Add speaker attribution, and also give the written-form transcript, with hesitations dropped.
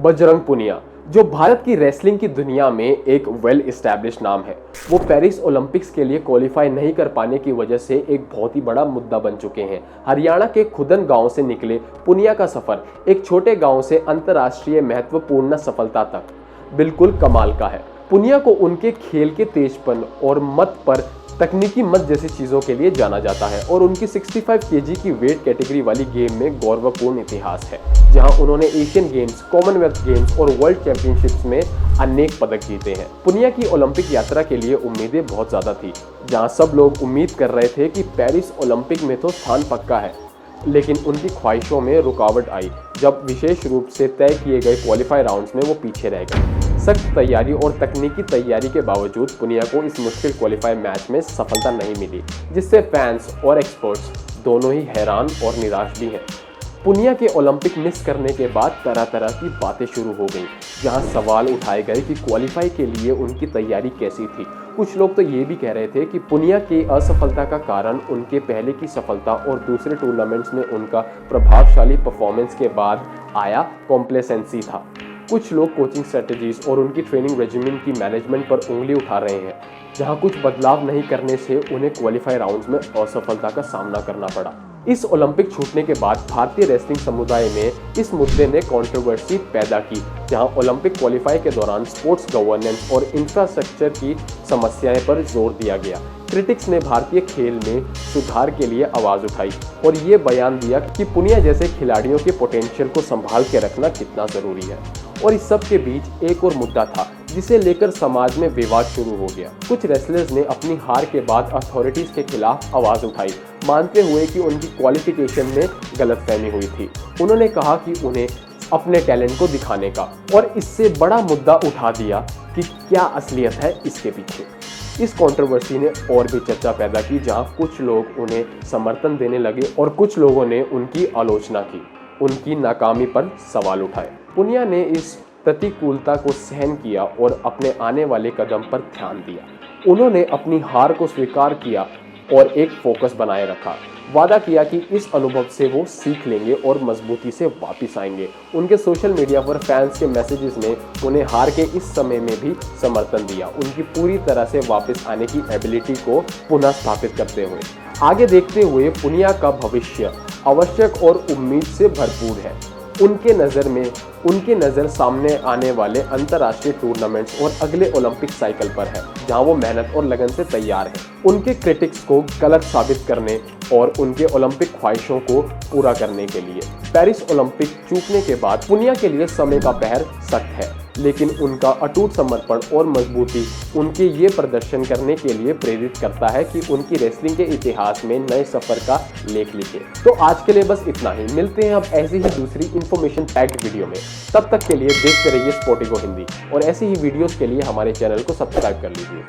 Speaker 1: बजरंग पुनिया, जो भारत की रेसलिंग की दुनिया में एक वेल एस्टैब्लिश्ड नाम है, वो पेरिस ओलंपिक्स के लिए क्वालिफाई नहीं कर पाने की वजह से एक बहुत ही बड़ा मुद्दा बन चुके हैं। हरियाणा के खुदन गांव से निकले पुनिया का सफर एक छोटे गांव से अंतर्राष्ट्रीय महत्वपूर्ण सफलता तक बिल्कुल कमाल का है। पुनिया को उनके खेल के तेजपन और मत पर तकनीकी मत जैसी चीज़ों के लिए जाना जाता है और उनकी 65 केजी की वेट कैटेगरी वाली गेम में गौरवपूर्ण इतिहास है, जहां उन्होंने एशियन गेम्स, कॉमनवेल्थ गेम्स और वर्ल्ड चैंपियनशिप्स में अनेक पदक जीते हैं। पुनिया की ओलंपिक यात्रा के लिए उम्मीदें बहुत ज़्यादा थी, जहां सब लोग उम्मीद कर रहे थे कि पेरिस ओलंपिक में तो स्थान पक्का है, लेकिन उनकी ख्वाहिशों में रुकावट आई जब विशेष रूप से तय किए गए क्वालिफाई राउंड्स में वो पीछे रह गए। सख्त तैयारी और तकनीकी तैयारी के बावजूद पुनिया को इस मुश्किल क्वालिफाई मैच में सफलता नहीं मिली, जिससे फैंस और एक्सपर्ट्स दोनों ही हैरान और निराश भी हैं। पुनिया के ओलंपिक मिस करने के बाद तरह तरह की बातें शुरू हो गई, जहां सवाल उठाए गए कि क्वालिफाई के लिए उनकी तैयारी कैसी थी। कुछ लोग तो ये भी कह रहे थे कि पुनिया की असफलता का कारण उनके पहले की सफलता और दूसरे टूर्नामेंट्स में उनका प्रभावशाली परफॉर्मेंस के बाद आया कॉम्प्लेसेंसी था। कुछ लोग कोचिंग स्ट्रेटजीज और उनकी ट्रेनिंग रेजिमेंट की मैनेजमेंट पर उंगली उठा रहे हैं, जहां कुछ बदलाव नहीं करने से उन्हें क्वालिफाई राउंड्स में असफलता का सामना करना पड़ा। इस ओलंपिक छूटने के बाद भारतीय रेसलिंग समुदाय में इस मुद्दे ने कंट्रोवर्सी पैदा की, जहां ओलंपिक क्वालिफाई के दौरान स्पोर्ट्स गवर्नेंस और इंफ्रास्ट्रक्चर की समस्याएं पर जोर दिया गया। क्रिटिक्स ने भारतीय खेल में सुधार के लिए आवाज़ उठाई और ये बयान दिया कि पुनिया जैसे खिलाड़ियों के पोटेंशियल को संभाल के रखना कितना ज़रूरी है। और इस सब के बीच एक और मुद्दा था जिसे लेकर समाज में विवाद शुरू हो गया। कुछ रेसलर्स ने अपनी हार के बाद अथॉरिटीज़ के खिलाफ आवाज़ उठाई, मानते हुए कि उनकी क्वालिफिकेशन में गलतफहमी हुई थी। उन्होंने कहा कि उन्हें अपने टैलेंट को दिखाने का, और इससे बड़ा मुद्दा उठा दिया कि क्या असलियत है इसके पीछे। इस कंट्रोवर्सी ने और भी चर्चा पैदा की, जहां कुछ लोग उन्हें समर्थन देने लगे और कुछ लोगों ने उनकी आलोचना की, उनकी नाकामी पर सवाल उठाए। पुनिया ने इस प्रतिकूलता को सहन किया और अपने आने वाले कदम पर ध्यान दिया। उन्होंने अपनी हार को स्वीकार किया और एक फोकस बनाए रखा। वादा किया कि इस अनुभव से वो सीख लेंगे और मजबूती से वापस आएंगे। उनके सोशल मीडिया पर फैंस के मैसेजेस ने उन्हें हार के इस समय में भी समर्थन दिया, उनकी पूरी तरह से वापस आने की एबिलिटी को पुनः स्थापित करते हुए। आगे देखते हुए पुनिया का भविष्य आवश्यक और उम्मीद से भरपूर है। उनके नज़र सामने आने वाले अंतर्राष्ट्रीय टूर्नामेंट्स और अगले ओलंपिक साइकिल पर है, जहां वो मेहनत और लगन से तैयार है उनके क्रिटिक्स को गलत साबित करने और उनके ओलंपिक ख्वाहिशों को पूरा करने के लिए। पेरिस ओलंपिक चूकने के बाद पुनिया के लिए समय का पहर सख्त है, लेकिन उनका अटूट समर्पण और मजबूती उनके ये प्रदर्शन करने के लिए प्रेरित करता है कि उनकी रेसलिंग के इतिहास में नए सफर का लेख लिखे। तो आज के लिए बस इतना ही। मिलते हैं अब ऐसी ही दूसरी इंफॉर्मेशन पैक्ड वीडियो में। तब तक के लिए देखते रहिए स्पोर्टिगो हिंदी, और ऐसी ही वीडियोस के लिए हमारे चैनल को सब्सक्राइब कर लीजिए।